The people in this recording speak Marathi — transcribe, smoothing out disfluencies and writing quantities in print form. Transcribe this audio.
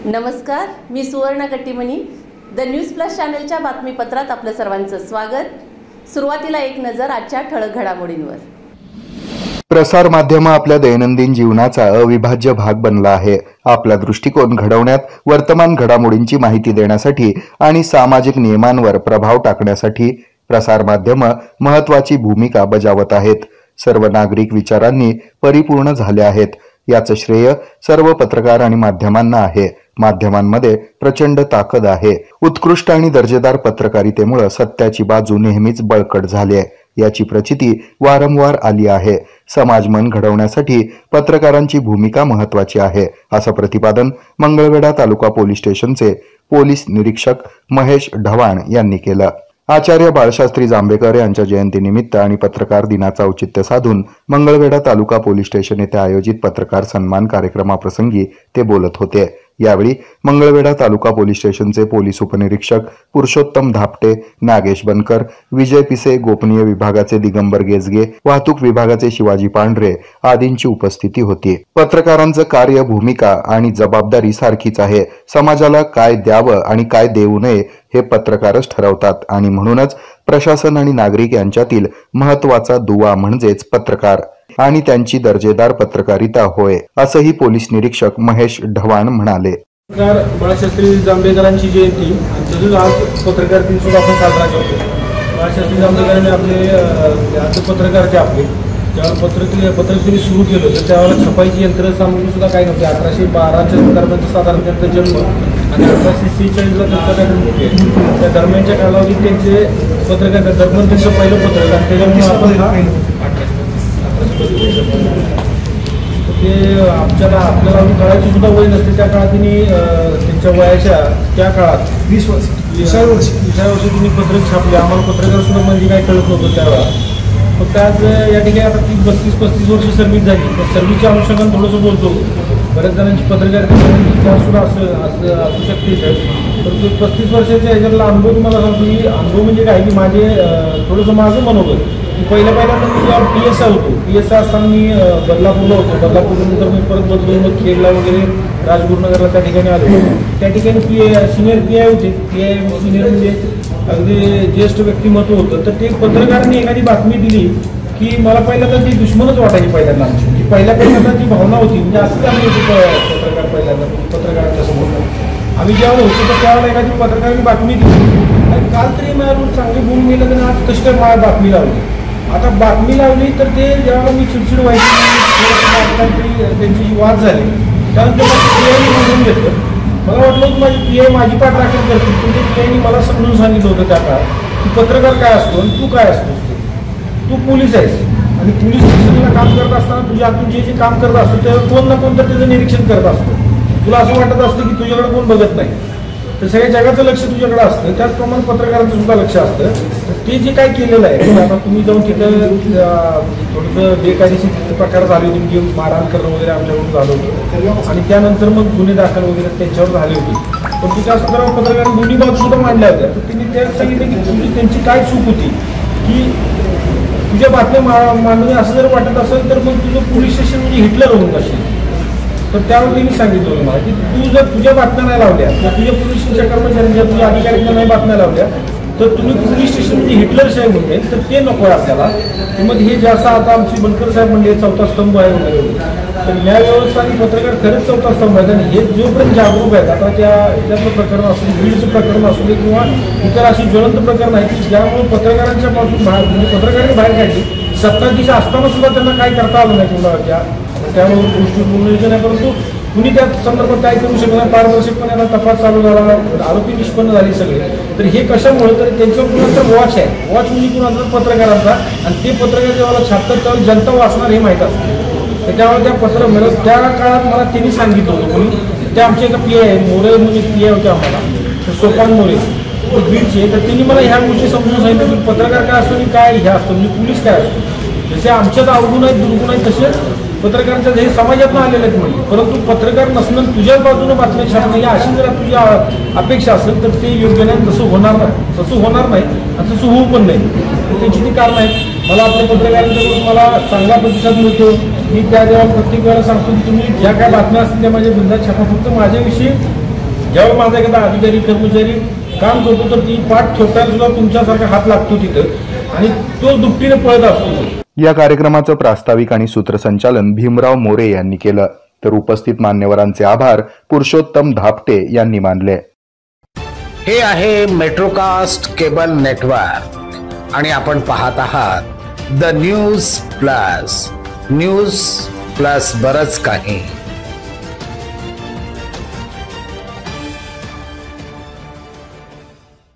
नमस्कार, मी सुवर्ण कट्टीमणी. द न्यूज प्लस चॅनलच्या बातमीपत्रात आपलं सर्वांचं स्वागत. सुरुवातीला एक नजर आजच्या ठळक घडामोडींवर. प्रसार माध्यम आपल्या दैनंदिन जीवनाचा अविभाज्य भाग बनला आहे. आपला दृष्टिकोन घडवण्यात, वर्तमान घडामोडींची माहिती देण्यासाठी आणि सामाजिक नियमांवर प्रभाव टाकण्यासाठी प्रसार माध्यम महत्त्वाची भूमिका बजावत आहेत. सर्व नागरिक विचारांनी परिपूर्ण झाले आहेत. याचं श्रेय सर्व पत्रकार आणि माध्यमांना आहे. माध्यमांमध्ये प्रचंड ताकद आहे. उत्कृष्ट आणि दर्जेदार पत्रकारितेमुळे सत्याची बाजू नेहमीच बळकट झाली आहे. याची प्रचिती वारंवार आली आहे. समाज मन घडवण्यासाठी पत्रकारांची भूमिका महत्त्वाची आहे, असं प्रतिपादन मंगळवेढा तालुका पोलीस स्टेशनचे पोलीस निरीक्षक महेश ढवाण यांनी केलं. आचार्य बाळशास्त्री जांभेकर यांच्या जयंतीनिमित्त आणि पत्रकार दिनाचं औचित्य साधून मंगळवेढा तालुका पोलीस स्टेशन येथे आयोजित पत्रकार सन्मान कार्यक्रमाप्रसंगी ते बोलत होते. यावेळी मंगळवेढा तालुका पोलीस स्टेशनचे पोलीस उपनिरीक्षक पुरुषोत्तम धापटे, नागेश बनकर, विजय पिसे, गोपनीय विभागाचे दिगंबर गेजगे, वाहतूक विभागाचे शिवाजी पांढरे आदींची उपस्थिती होती. पत्रकारांचं कार्य, भूमिका आणि जबाबदारी सारखीच आहे. समाजाला काय द्यावं आणि काय देऊ नये हे पत्रकारच ठरवतात आणि म्हणूनच प्रशासन आणि नागरिक यांच्यातील महत्त्वाचा दुवा म्हणजेच पत्रकार आणि त्यांची दर्जेदार पत्रकारिता होय, असंही पोलीस निरीक्षक महेश ढवाण म्हणाले. पत्रकार बाळशास्त्री जांभेकरांची जयंती तसंच आज पत्रकार दिन सुद्धा आपण साजरा करतो. बाळशास्त्री जांभेकरांनी आपले पत्रकारचे आपले ज्यावेळेला पत्रक त्यांनी सुरू केलं तर त्यावेळेला छपाईची यंत्र सामग्री सुद्धा काही नव्हती. 1812च्या दरम्यान साधारण त्यांचा जन्म आणि 1846ला त्यांचा काय मृत्यू आहे. त्या दरम्यानच्या कालावधीत त्यांचे पत्रकार दरम्यान त्यांचं पहिलं पत्रक आणि त्याच्यामुळे आपण ते आपल्याला काळाची सुद्धा वय नसते. त्या काळात त्यांनी त्यांच्या वयाच्या त्या काळात 20 वर्षी त्यांनी पत्रक छापले. आम्हाला पत्रकार सुद्धा म्हणजे काय कळत नव्हतं त्यावेळा. फक्त आज या ठिकाणी आता 30-35 वर्ष सर्व्हिस झाली. त्या सर्व्हिसच्या अनुषंगाने थोडंसं बोलतो. बऱ्याच जणांची पत्रकारिता सुद्धा असू शकते. परंतु 35 वर्षाच्या ह्याच्यातला अनुभव तुम्हाला सांगतो की अनुभव म्हणजे काय की माझे थोडंसं माझं मनोगत की पहिल्यांदा मी जेव्हा PSI होतो, PSI असताना मी बदलापूरला होतो. बदलापूरनंतर मी परत बदलून मग खेडला वगैरे राजगुरुनगरला त्या ठिकाणी आलो. त्या ठिकाणी सिनियर PI होते. PI सिनियर म्हणजे अगदी ज्येष्ठ व्यक्तिमत्व होतं. तर ते पत्रकारांनी एखादी बातमी दिली की मला पहिल्यांदा ती दुश्मनच वाटायची. पहिल्यांदा आमची पहिल्यांदा जी भावना होती म्हणजे असंच आम्ही होतो पत्रकार पहिल्यांदा पत्रकारांच्या समोर आम्ही जेव्हा होतो तर त्यावेळेला एखादी पत्रकारांनी बातमी दिली आणि काल तरी मला चांगली बोलून गेलं तर आज कशी काय मला बातमी लावली. आता बातमी लावली तर ते जेव्हा मी चिडचिड व्हायची त्यांची वाद झाली त्यानंतर मला PIने समजून घेतलं. मला वाटलं की माझी PI माझी पाठ राखण करते. पण ते PIने मला समजून सांगितलं होतं त्या काळात की पत्रकार काय असतो आणि तू काय असतोस. तू पोलीस आहेस आणि पोलीस स्टेशनला काम करत असताना तुझ्या हातून जे काम करत असतं त्यावर कोण ना कोण तर त्याचं निरीक्षण करत असतं. तुला असं वाटत असतं की तुझ्याकडे कोण बघत नाही, तर सगळ्या जगाचं लक्ष तुझ्याकडे असतं. त्याचप्रमाणे पत्रकारांचं सुद्धा लक्ष असतं. ते जे काय केलेलं आहे आता तुम्ही जाऊन तिथं थोडंसं बेकायदेशीर प्रकार झाले होते म्हणजे मारहाण करणं वगैरे आमच्याकडून झालं होतं आणि त्यानंतर मग गुन्हे दाखल वगैरे त्यांच्यावर झाले होते. पण तिच्या संदर्भात पत्रकारांनी दोन्ही बाजू सुद्धा मांडल्या होत्या. तर त्यांनी त्या सांगितलं की त्यांची काय चूक होती की तुझ्या बातम्या मांडणे असं जर वाटत असेल तर मग तुझं पोलीस स्टेशन म्हणजे हिटलर होऊन असेल. तर त्यावर त्यांनी सांगितलं मला की तू जर तुझ्या बातम्या नाही लावल्या किंवा तुझ्या पोलीस स्टेशनच्या कर्मचाऱ्यांच्या तुझ्या अधिकाऱ्यांना नाही बातम्या लावल्या तर तुम्ही पोलीस स्टेशन म्हणजे हिटलर साहेब म्हणते तर ते नको आहे आपल्याला. मग हे जे असं आता आमची बनकर साहेब म्हणजे चौथा स्तंभ आहे वगैरे तर न्याय व्यवस्था आणि पत्रकार खरंच चौथा स्तंभ आहेत. आणि हे जोपर्यंत जागरूक आहेत आता त्यातलं प्रकरण असू दे, बीडचं प्रकरण असू दे किंवा इतर अशी ज्वलंत प्रकरण आहेत की ज्यामुळे पत्रकारांच्या पासून बाहेर म्हणजे पत्रकारांनी बाहेर काढली. सत्ताधीश असताना सुद्धा त्यांना काय करता आलं नाही कुणाच्या त्यामुळे गोष्टी पूर्ण आहे. परंतु कुणी त्या संदर्भात काय करू शकत नाही. पारदर्शकपणे आता तपास चालू झाला, आरोपी निष्पन्न झाले सगळे. तर हे कशामुळे तर त्यांच्यावर कुणाचा वॉच आहे. वॉच म्हणजे कुणाचा पत्रकारांचा आणि ते पत्रकार जेव्हा छापतात त्यावेळी जनता वाचणार हे माहीत असतं. तर त्यामुळे त्या त्या काळात मला त्यांनी सांगितलं होतं कोणी त्या आमच्या एका PI आहे मोरे म्हणजे PI होते आम्हाला तर सोपान मोरे बीडचे. तर त्यांनी मला ह्या गोष्टी समजून सांगितलं की पत्रकार काय असतो आणि काय हे असतो म्हणजे पोलीस काय असतो. जसे आमच्यात अवगुण आहेत दुर्गुण आहेत तसेच पत्रकारांच्या हे समाजातून आलेले आहेत म्हणजे. परंतु पत्रकार नसणं तुझ्याच बाजूनं बातम्या छापणं या अशी जर तुझी अपेक्षा असेल तर ते योग्य नाही. तसं होणार नाही आणि तसं होऊ पण नाही. त्यांची ती कारणं आहेत. मला आपल्या पत्रकारांच्याकडून मला चांगला प्रतिसाद मिळतो. मी त्या देवा प्रत्येक वेळेला सांगतो की तुम्ही ज्या काय बातम्या असतील त्या माझ्या बंधात छापा. फक्त माझ्याविषयी जेव्हा माझा एखादा अधिकारी कर्मचारी काम करतो तर ती पाठ थोपटायला सुद्धा तुमच्यासारखा हात लागतो तिथं आणि तो दुपटीने पळत असतो. या कार्यक्रमाचं प्रास्ताविक आणि सूत्रसंचालन भीमराव मोरे यांनी केलं, तर उपस्थित मान्यवरांचे आभार पुरुषोत्तम धापटे यांनी मानले. हे आहे मेट्रोकास्ट केबल नेटवर्क आणि आपण पाहत आहात द न्यूज प्लस बरच काही.